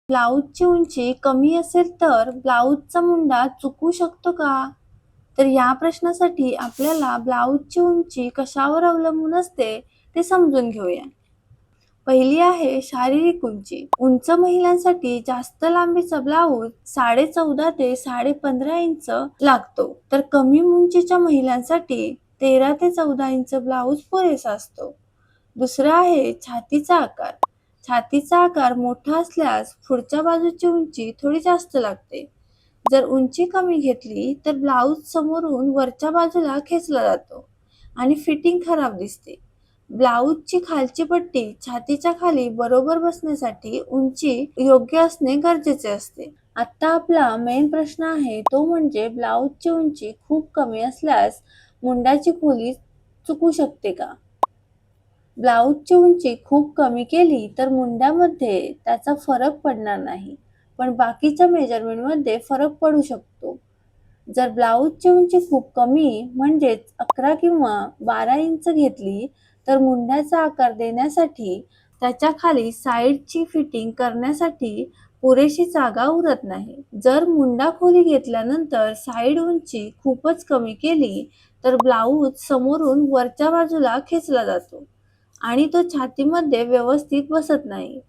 ब्लाऊजची उंची कमी असेल तर ब्लाऊजचा मुंडा चुकू शकतो का? तर या प्रश्नासाठी आपल्याला ब्लाऊजची उंची कशावर अवलंबून असते ते समजून घेऊया. पहिली आहे शारीरिक उंची. उंच महिलांसाठी जास्त लांबीचा ब्लाऊज 14.5 ते 15.5 इंच लागतो, तर कमी उंचीच्या महिलांसाठी 13 ते 14 इंच ब्लाऊज पुरेसा असतो. दुसरं आहे छातीचा आकार. छातीचा आकार मोठा असल्यास पुढच्या बाजूची उंची थोडी जास्त लागते. जर उंची कमी घेतली तर ब्लाऊज समोरून वरच्या बाजूला खेचला जातो आणि फिटिंग खराब दिसते. ब्लाऊजची खालची पट्टी छातीच्या खाली बरोबर बसण्यासाठी उंची योग्य असणे गरजेचे असते. आता आपला मेन प्रश्न आहे तो म्हणजे ब्लाऊजची उंची खूप कमी असल्यास मुंडाची खोली चुकू शकते का? ब्लाऊजची उंची खूप कमी केली तर मुंड्यामध्ये त्याचा फरक पडणार नाही, पण बाकीच्या मेजरमेंटमध्ये फरक पडू शकतो. जर ब्लाऊजची उंची खूप कमी म्हणजेच 11 किंवा 12 इंच घेतली तर मुंड्याचा आकार देण्यासाठी त्याच्या खाली साईडची फिटिंग करण्यासाठी पुरेशी जागा उरत नाही. जर मुंडा खोली घेतल्यानंतर साईड उंची खूपच कमी केली तर ब्लाऊज समोरून वरच्या बाजूला खेचला जातो आणि तो छातीमध्ये व्यवस्थित बसत नाही.